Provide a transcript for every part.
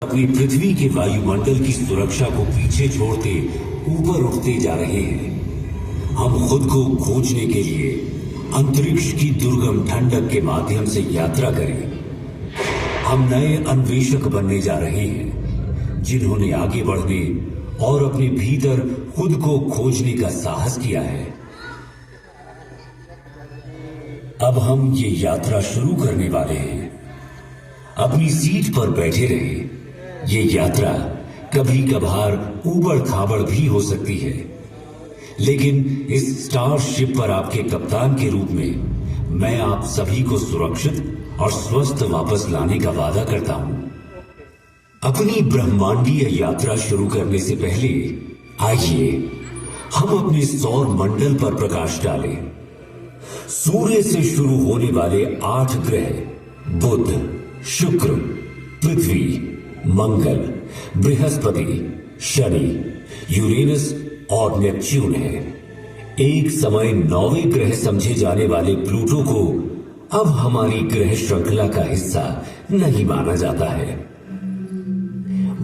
अपनी पृथ्वी के वायुमंडल की सुरक्षा को पीछे छोड़ते ऊपर उठते जा रहे हैं। हम खुद को खोजने के लिए अंतरिक्ष की दुर्गम ठंडक के माध्यम से यात्रा करें। हम नए अन्वेषक बनने जा रहे हैं, जिन्होंने आगे बढ़ने और अपने भीतर खुद को खोजने का साहस किया है। अब हम ये यात्रा शुरू करने वाले हैं। अपनी सीट पर बैठे रहे। ये यात्रा कभी कभार ऊबड़ खाबड़ भी हो सकती है, लेकिन इस स्टारशिप पर आपके कप्तान के रूप में मैं आप सभी को सुरक्षित और स्वस्थ वापस लाने का वादा करता हूं। अपनी ब्रह्मांडीय यात्रा शुरू करने से पहले आइए हम अपने सौर मंडल पर प्रकाश डालें। सूर्य से शुरू होने वाले 8 ग्रह बुध, शुक्र, पृथ्वी, मंगल, बृहस्पति, शनि, यूरेनस और नेपच्यून है। एक समय 9वें ग्रह समझे जाने वाले प्लूटो को अब हमारी ग्रह श्रृंखला का हिस्सा नहीं माना जाता है।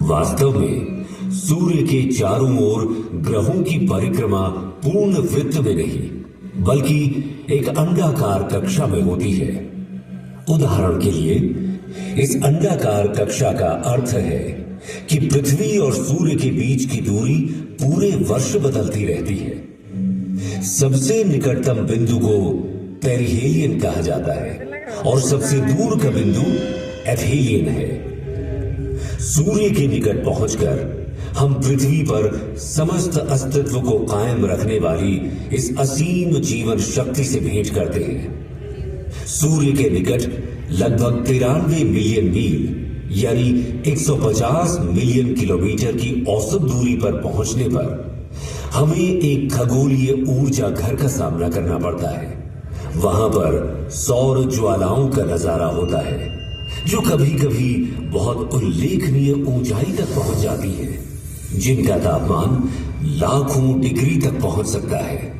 वास्तव में सूर्य के चारों ओर ग्रहों की परिक्रमा पूर्ण वृत्त में नहीं, बल्कि एक अंडाकार कक्षा में होती है। उदाहरण के लिए इस अंडाकार कक्षा का अर्थ है कि पृथ्वी और सूर्य के बीच की दूरी पूरे वर्ष बदलती रहती है। सबसे निकटतम बिंदु को पेरिहेलियन कहा जाता है और सबसे दूर का बिंदु एफहेलियन है। सूर्य के निकट पहुंचकर हम पृथ्वी पर समस्त अस्तित्व को कायम रखने वाली इस असीम जीवन शक्ति से भेंट करते हैं। सूर्य के निकट लगभग 93 मिलियन मील यानी 150 मिलियन किलोमीटर की औसत दूरी पर पहुंचने पर हमें एक खगोलीय ऊर्जा घर का सामना करना पड़ता है। वहां पर सौर ज्वालाओं का नजारा होता है, जो कभी कभी बहुत उल्लेखनीय ऊंचाई तक पहुंच जाती है, जिनका तापमान लाखों डिग्री तक पहुंच सकता है।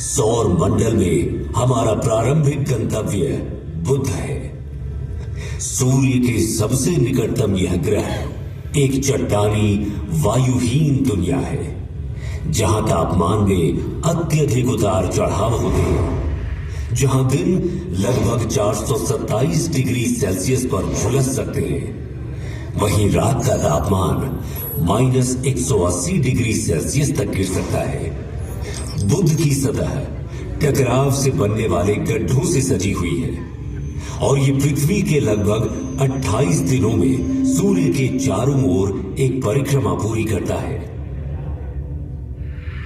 सौर मंडल में हमारा प्रारंभिक गंतव्य बुध है। सूर्य के सबसे निकटतम यह ग्रह एक चट्टानी वायुहीन दुनिया है, जहां तापमान में अत्यधिक उतार चढ़ाव होते हैं, जहां दिन लगभग 427 डिग्री सेल्सियस पर झुलस सकते हैं, वहीं रात का तापमान -180 डिग्री सेल्सियस तक गिर सकता है। बुध की सतह टकराव से बनने वाले गड्ढों से सजी हुई है और ये पृथ्वी के लगभग 28 दिनों में सूर्य के चारों ओर एक परिक्रमा पूरी करता है।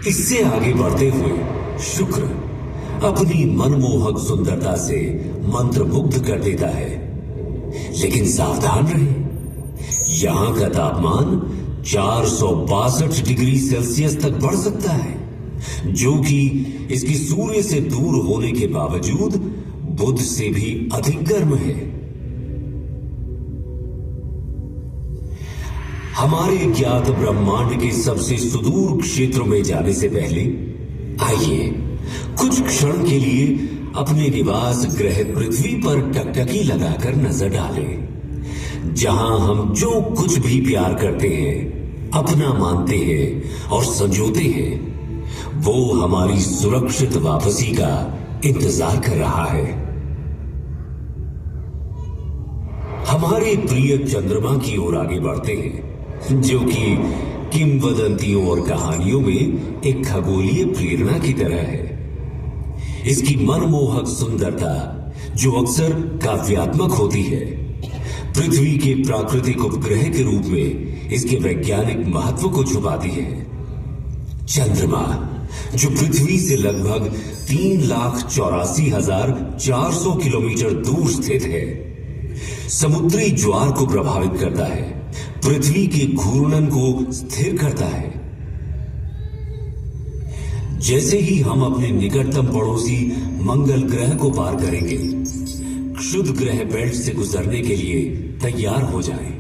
इससे आगे बढ़ते हुए शुक्र अपनी मनमोहक सुंदरता से मंत्रमुग्ध कर देता है, लेकिन सावधान रहें, यहां का तापमान 462 डिग्री सेल्सियस तक बढ़ सकता है, जो कि इसकी सूर्य से दूर होने के बावजूद बुध से भी अधिक गर्म है। हमारे ज्ञात ब्रह्मांड के सबसे सुदूर क्षेत्रों में जाने से पहले आइए कुछ क्षण के लिए अपने निवास ग्रह पृथ्वी पर टकटकी लगाकर नजर डालें, जहां हम जो कुछ भी प्यार करते हैं, अपना मानते हैं और संजोते हैं, वो हमारी सुरक्षित वापसी का इंतजार कर रहा है। हमारे प्रिय चंद्रमा की ओर आगे बढ़ते हैं, जो कि किंवदंतियों और कहानियों में एक खगोलीय प्रेरणा की तरह है। इसकी मनमोहक सुंदरता, जो अक्सर काव्यात्मक होती है, पृथ्वी के प्राकृतिक उपग्रह के रूप में इसके वैज्ञानिक महत्व को छुपाती है। चंद्रमा, जो पृथ्वी से लगभग 3,84,400 किलोमीटर दूर स्थित है, समुद्री ज्वार को प्रभावित करता है, पृथ्वी के घूर्णन को स्थिर करता है। जैसे ही हम अपने निकटतम पड़ोसी मंगल ग्रह को पार करेंगे, क्षुद्र ग्रह बेल्ट से गुजरने के लिए तैयार हो जाएं।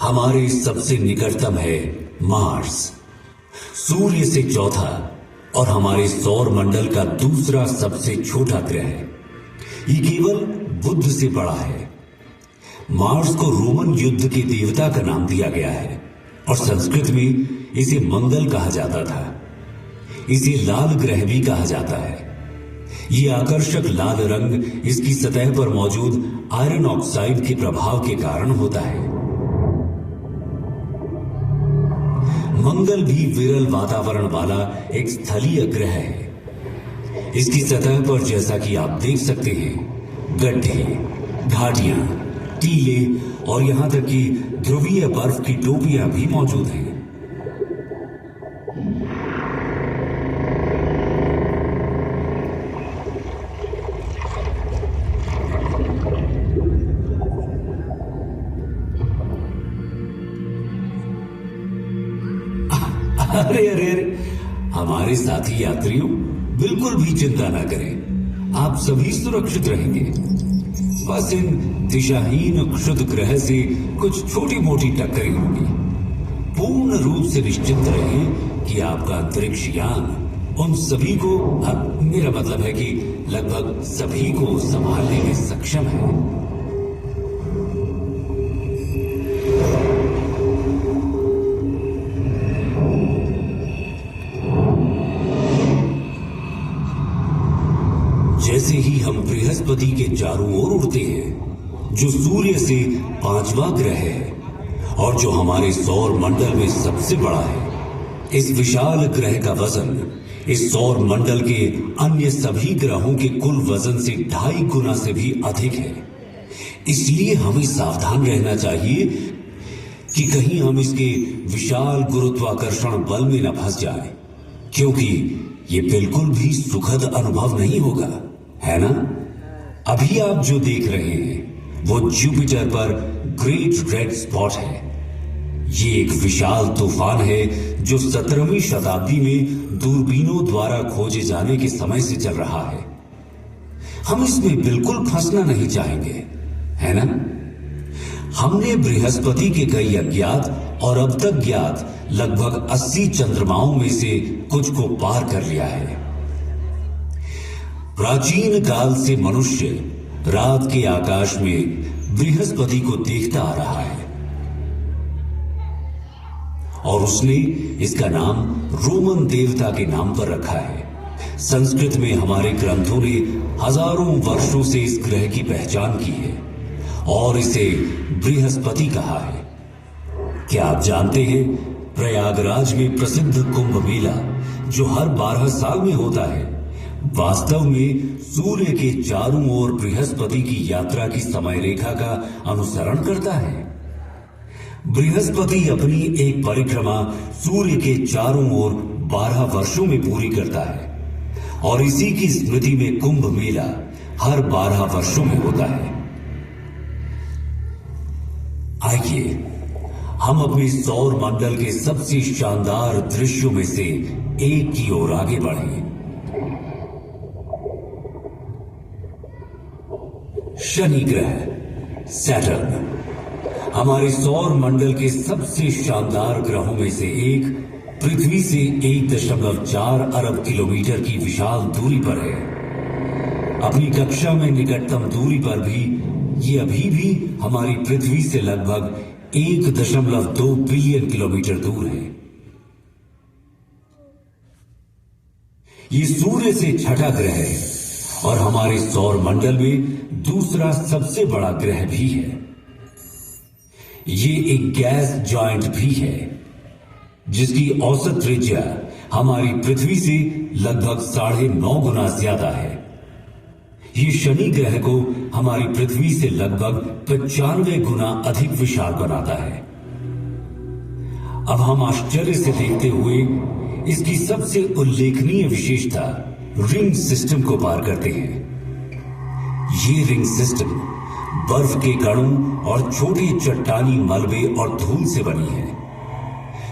हमारे सबसे निकटतम है मार्स, सूर्य से चौथा और हमारे सौर मंडल का दूसरा सबसे छोटा ग्रह। ये केवल बुध से बड़ा है। मार्स को रोमन युद्ध के देवता का नाम दिया गया है और संस्कृत में इसे मंगल कहा जाता था। इसे लाल ग्रह भी कहा जाता है। ये आकर्षक लाल रंग इसकी सतह पर मौजूद आयरन ऑक्साइड के प्रभाव के कारण होता है। मंगल भी विरल वातावरण वाला एक स्थलीय ग्रह है। इसकी सतह पर जैसा कि आप देख सकते हैं, गड्ढे, घाटियां, टीले और यहां तक कि ध्रुवीय बर्फ की टोपियां भी मौजूद हैं। अरे अरे अरे, हमारे साथी यात्रियों, बिल्कुल भी चिंता ना करें, आप सभी सुरक्षित रहेंगे। बस इन दिशाहीन क्षुद्र ग्रह से कुछ छोटी मोटी टक्करें होंगी। पूर्ण रूप से निश्चित रहें कि आपका अंतरिक्ष यान उन सभी को, मेरा मतलब है कि लगभग सभी को संभालने में सक्षम है। जैसे ही हम बृहस्पति के चारों ओर उड़ते हैं, जो सूर्य से पांचवा ग्रह है और जो हमारे सौर मंडल में सबसे बड़ा है, इस विशाल ग्रह का वजन इस सौर मंडल के अन्य सभी ग्रहों के कुल वजन से 2.5 गुना से भी अधिक है। इसलिए हमें सावधान रहना चाहिए कि कहीं हम इसके विशाल गुरुत्वाकर्षण बल में न फंस जाएं, क्योंकि ये बिल्कुल भी सुखद अनुभव नहीं होगा, है ना? अभी आप जो देख रहे हैं वो जुपिटर पर ग्रेट रेड स्पॉट है। ये एक विशाल तूफान है जो 17वीं शताब्दी में दूरबीनों द्वारा खोजे जाने के समय से चल रहा है। हम इसमें बिल्कुल फंसना नहीं चाहेंगे, है ना? हमने बृहस्पति के कई अज्ञात और अब तक ज्ञात लगभग 80 चंद्रमाओं में से कुछ को पार कर लिया है। प्राचीन काल से मनुष्य रात के आकाश में बृहस्पति को देखता आ रहा है और उसने इसका नाम रोमन देवता के नाम पर रखा है। संस्कृत में हमारे ग्रंथों ने हजारों वर्षों से इस ग्रह की पहचान की है और इसे बृहस्पति कहा है। क्या आप जानते हैं, प्रयागराज में प्रसिद्ध कुंभ मेला जो हर 12 साल में होता है, वास्तव में सूर्य के चारों ओर बृहस्पति की यात्रा की समय रेखा का अनुसरण करता है। बृहस्पति अपनी एक परिक्रमा सूर्य के चारों ओर 12 वर्षों में पूरी करता है और इसी की स्मृति में कुंभ मेला हर 12 वर्षों में होता है। आइए हम अपने सौर मंडल के सबसे शानदार दृश्यों में से एक की ओर आगे बढ़ें। शनि ग्रह, सैटर्न, हमारे सौर मंडल के सबसे शानदार ग्रहों में से एक, पृथ्वी से 1.4 अरब किलोमीटर की विशाल दूरी पर है। अपनी कक्षा में निकटतम दूरी पर भी ये अभी भी हमारी पृथ्वी से लगभग 1.2 बिलियन किलोमीटर दूर है। ये सूर्य से छठा ग्रह है और हमारे सौर मंडल में दूसरा सबसे बड़ा ग्रह भी है। ये एक गैस जॉइंट भी है जिसकी औसत त्रिज्या हमारी पृथ्वी से लगभग 9.5 गुना ज्यादा है। ये शनि ग्रह को हमारी पृथ्वी से लगभग 95 गुना अधिक विशाल बनाता है। अब हम आश्चर्य से देखते हुए इसकी सबसे उल्लेखनीय विशेषता रिंग सिस्टम को पार करते हैं। ये रिंग सिस्टम बर्फ के कणों और छोटे चट्टानी मलबे और धूल से बनी है।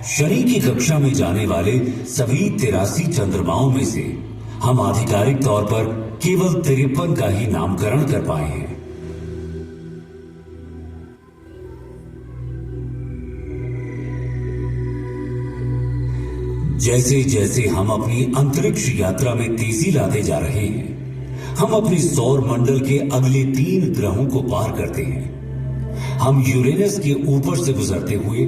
शनि की कक्षा में जाने वाले सभी 83 चंद्रमाओं में से हम आधिकारिक तौर पर केवल 53 का ही नामकरण कर पाए हैं। जैसे जैसे हम अपनी अंतरिक्ष यात्रा में तेजी लाते जा रहे हैं, हम अपने सौर मंडल के अगले 3 ग्रहों को पार करते हैं। हम यूरेनस के ऊपर से गुजरते हुए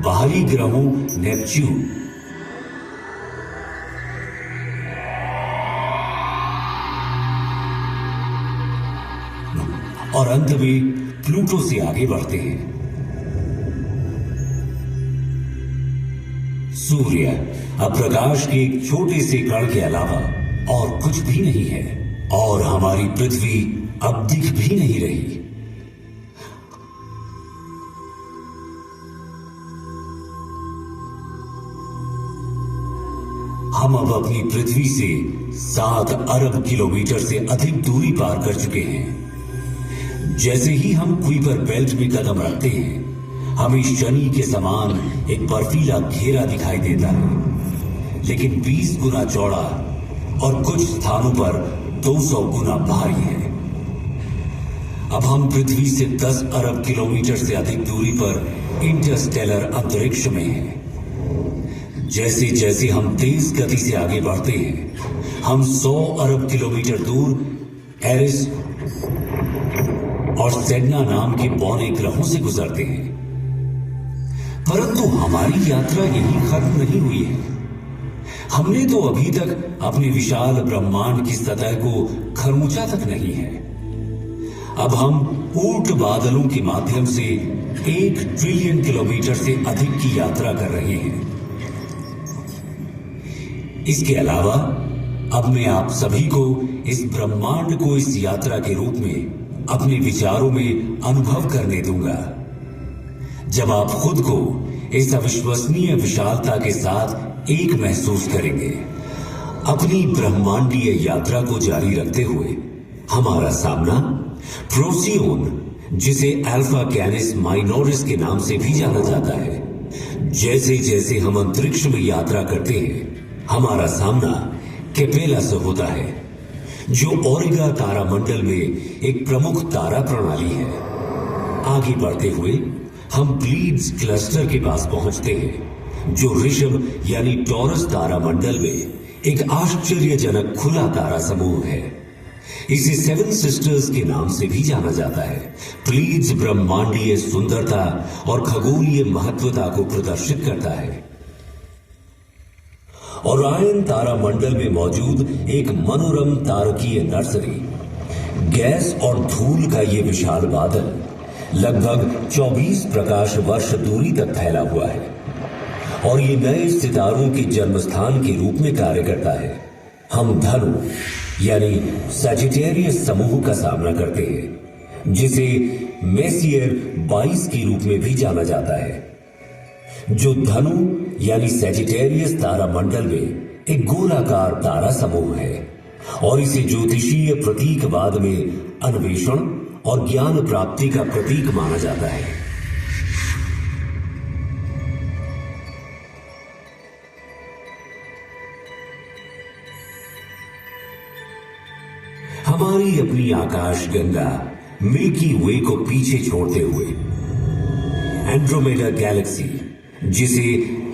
बाहरी ग्रहों नेपच्यून और अंत में प्लूटो से आगे बढ़ते हैं। सूर्य अब प्रकाश के एक छोटे से कण के अलावा और कुछ भी नहीं है, और हमारी पृथ्वी अब दिख भी नहीं रही। हम अब अपनी पृथ्वी से 7 अरब किलोमीटर से अधिक दूरी पार कर चुके हैं। जैसे ही हम कुइपर बेल्ट में कदम रखते हैं, हमें शनि के समान एक बर्फीला घेरा दिखाई देता है, लेकिन 20 गुना चौड़ा और कुछ स्थानों पर 200 गुना भारी है। अब हम पृथ्वी से 10 अरब किलोमीटर से अधिक दूरी पर इंटरस्टेलर अंतरिक्ष में हैं। जैसे जैसे हम तेज गति से आगे बढ़ते हैं, हम 100 अरब किलोमीटर दूर एरिस और सेडना नाम के पौने ग्रहों से गुजरते हैं। परंतु हमारी यात्रा यही खत्म नहीं हुई है। हमने तो अभी तक अपने विशाल ब्रह्मांड की सतह को खरमुचा तक नहीं है। अब हम ऊर्ट बादलों के माध्यम से 1 ट्रिलियन किलोमीटर से अधिक की यात्रा कर रहे हैं। इसके अलावा अब मैं आप सभी को इस ब्रह्मांड को इस यात्रा के रूप में अपने विचारों में अनुभव करने दूंगा, जब आप खुद को इस अविश्वसनीय विशालता के साथ एक महसूस करेंगे। अपनी ब्रह्मांडीय यात्रा को जारी रखते हुए हमारा सामना प्रोसियोन, जिसे अल्फा कैनिस माइनोरिस के नाम से भी जाना जाता है। जैसे जैसे हम अंतरिक्ष में यात्रा करते हैं, हमारा सामना कैपेला से होता है, जो ओरिगा तारामंडल में एक प्रमुख तारा प्रणाली है। आगे बढ़ते हुए हम प्लीड्स क्लस्टर के पास पहुंचते हैं, जो ऋषभ यानी टॉरस तारामंडल में एक आश्चर्यजनक खुला तारा समूह है। इसे 7 सिस्टर्स के नाम से भी जाना जाता है। प्लीड्स ब्रह्मांडीय सुंदरता और खगोलीय महत्वता को प्रदर्शित करता है। ओरायन तारामंडल में मौजूद एक मनोरम तारकीय नर्सरी, गैस और धूल का ये विशाल बादल लगभग 24 प्रकाश वर्ष दूरी तक फैला हुआ है, और ये नए सितारों के जन्मस्थान के रूप में कार्य करता है। हम धनु यानी सजिटेरियस समूह का सामना करते हैं, जिसे मेसियर 22 के रूप में भी जाना जाता है, जो धनु यानी सजिटेरियस तारामंडल में एक गोलाकार तारा समूह है, और इसे ज्योतिषीय प्रतीकवाद में अन्वेषण और ज्ञान प्राप्ति का प्रतीक माना जाता है। हमारी अपनी आकाश गंगा मिल्की वे को पीछे छोड़ते हुए एंड्रोमेडा गैलेक्सी, जिसे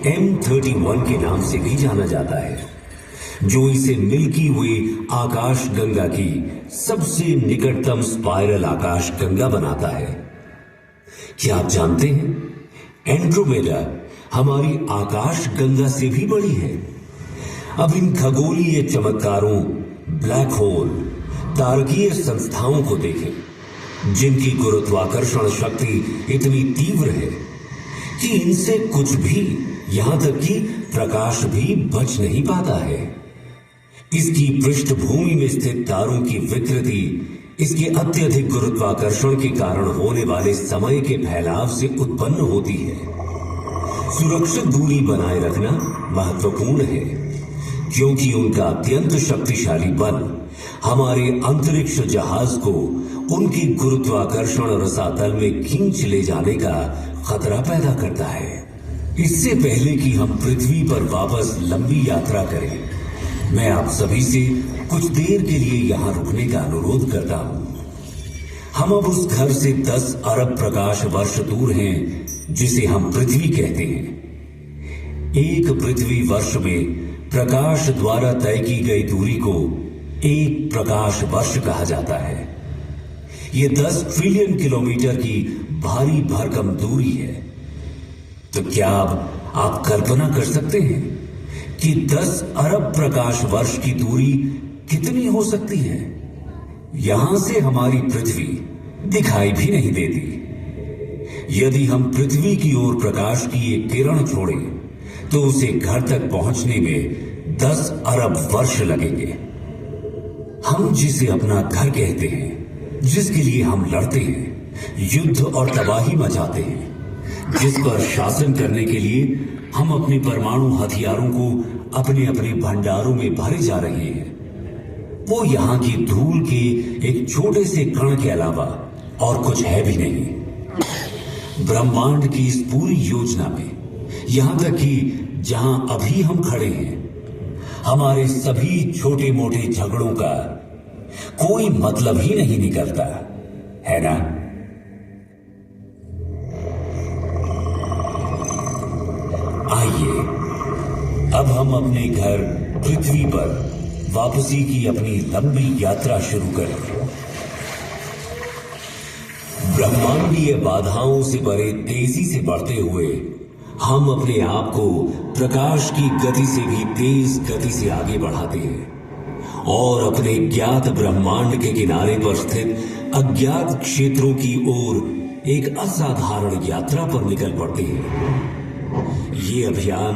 M31 के नाम से भी जाना जाता है, जो इसे मिल्की वे आकाश गंगा की सबसे निकटतम स्पाइरल आकाश गंगा बनाता है। क्या आप जानते हैं, एंड्रोमेडा हमारी आकाश गंगा से भी बड़ी है। अब इन खगोलीय चमत्कारों, ब्लैक होल, तारकीय संस्थाओं को देखें, जिनकी गुरुत्वाकर्षण शक्ति इतनी तीव्र है कि इनसे कुछ भी, यहां तक कि प्रकाश भी बच नहीं पाता है। इसकी पृष्ठभूमि में स्थित तारों की विकृति इसके अत्यधिक गुरुत्वाकर्षण के कारण होने वाले समय के फैलाव से उत्पन्न होती है। सुरक्षित दूरी बनाए रखना महत्वपूर्ण है, क्योंकि उनका अत्यंत शक्तिशाली बल हमारे अंतरिक्ष जहाज को उनके गुरुत्वाकर्षण रसातल में खींच ले जाने का खतरा पैदा करता है। इससे पहले कि हम पृथ्वी पर वापस लंबी यात्रा करें, मैं आप सभी से कुछ देर के लिए यहां रुकने का अनुरोध करता हूं। हम अब उस घर से 10 अरब प्रकाश वर्ष दूर हैं जिसे हम पृथ्वी कहते हैं। एक पृथ्वी वर्ष में प्रकाश द्वारा तय की गई दूरी को एक प्रकाश वर्ष कहा जाता है। यह 10 ट्रिलियन किलोमीटर की भारी भरकम दूरी है। तो क्या आप कल्पना कर सकते हैं कि 10 अरब प्रकाश वर्ष की दूरी कितनी हो सकती है? यहां से हमारी पृथ्वी दिखाई भी नहीं देती। यदि हम पृथ्वी की ओर प्रकाश की एक किरण छोड़ें तो उसे घर तक पहुंचने में 10 अरब वर्ष लगेंगे। हम जिसे अपना घर कहते हैं, जिसके लिए हम लड़ते हैं, युद्ध और तबाही मचाते हैं, जिस पर शासन करने के लिए हम अपने परमाणु हथियारों को अपने अपने भंडारों में भरे जा रहे हैं, वो यहां की धूल के एक छोटे से कण के अलावा और कुछ है भी नहीं। ब्रह्मांड की इस पूरी योजना में यहां तक कि जहां अभी हम खड़े हैं, हमारे सभी छोटे मोटे झगड़ों का कोई मतलब ही नहीं निकलता, है ना? आइए अब हम अपने घर पृथ्वी पर वापसी की अपनी लंबी यात्रा शुरू करें। ब्रह्मांडीय बाधाओं से भरे तेजी से बढ़ते हुए हम अपने आप को प्रकाश की गति से भी तेज गति से आगे बढ़ाते हैं और अपने ज्ञात ब्रह्मांड के किनारे पर स्थित अज्ञात क्षेत्रों की ओर एक असाधारण यात्रा पर निकल पड़ते हैं। ये अभियान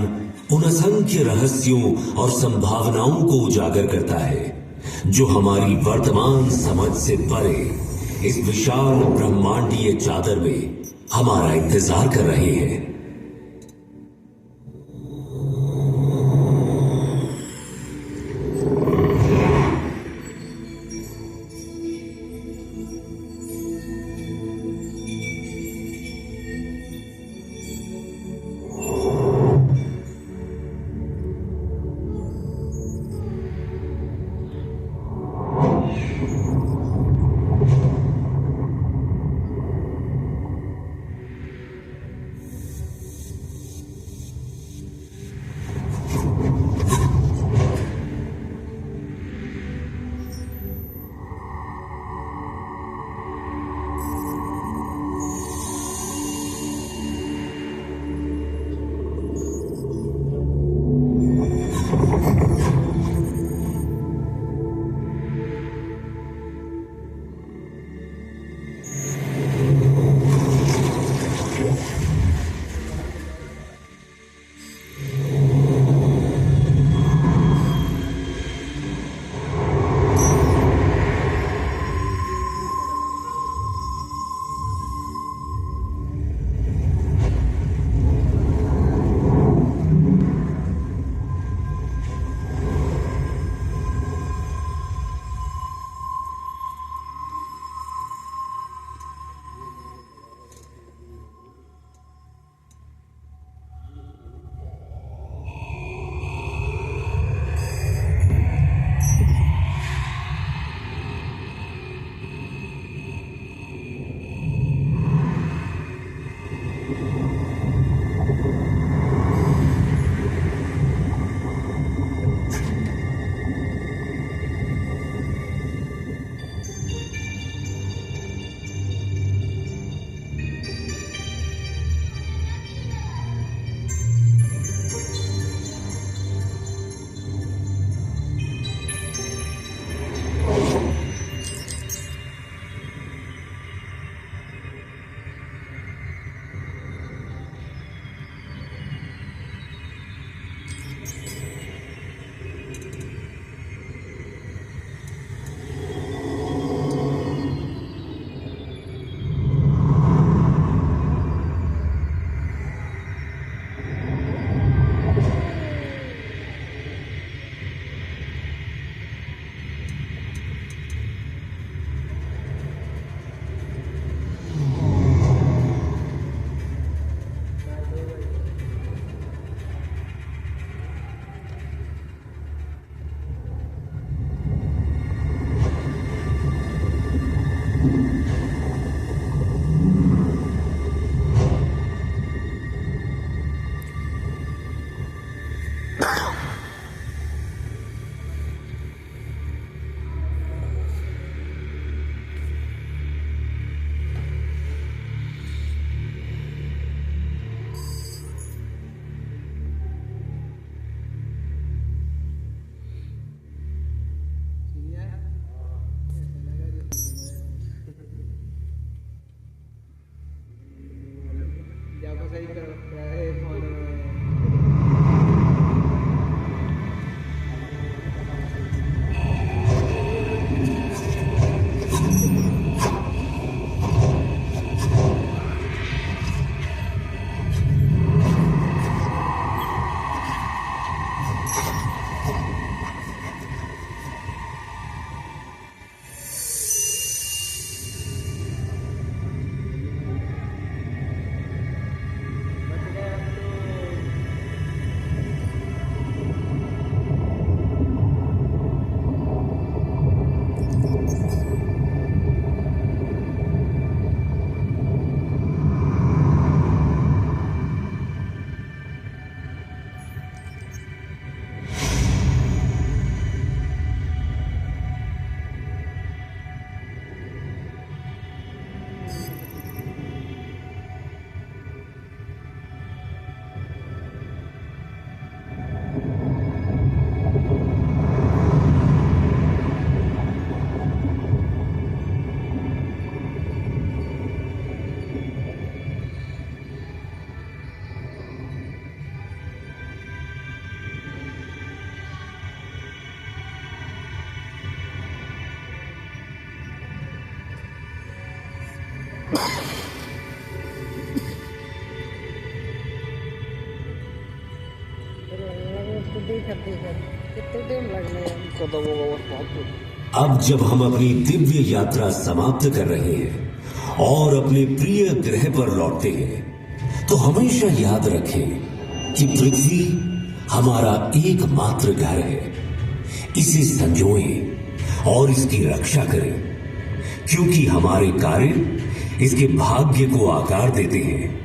उन असंख्य रहस्यों और संभावनाओं को उजागर करता है जो हमारी वर्तमान समझ से परे इस विशाल ब्रह्मांडीय चादर में हमारा इंतजार कर रहे हैं। अब जब हम अपनी दिव्य यात्रा समाप्त कर रहे हैं और अपने प्रिय ग्रह पर लौटते हैं तो हमेशा याद रखें कि पृथ्वी हमारा एकमात्र घर है। इसे संजोएं और इसकी रक्षा करें, क्योंकि हमारे कार्य इसके भाग्य को आकार देते हैं।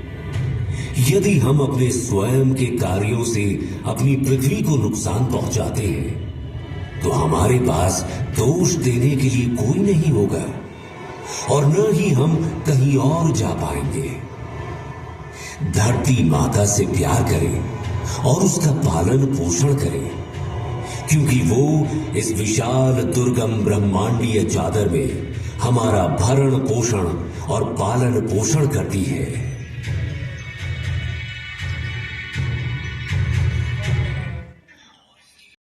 यदि हम अपने स्वयं के कार्यों से अपनी पृथ्वी को नुकसान पहुंचाते हैं तो हमारे पास दोष देने के लिए कोई नहीं होगा और न ही हम कहीं और जा पाएंगे। धरती माता से प्यार करें और उसका पालन पोषण करें, क्योंकि वो इस विशाल दुर्गम ब्रह्मांडीय चादर में हमारा भरण पोषण और पालन पोषण करती है।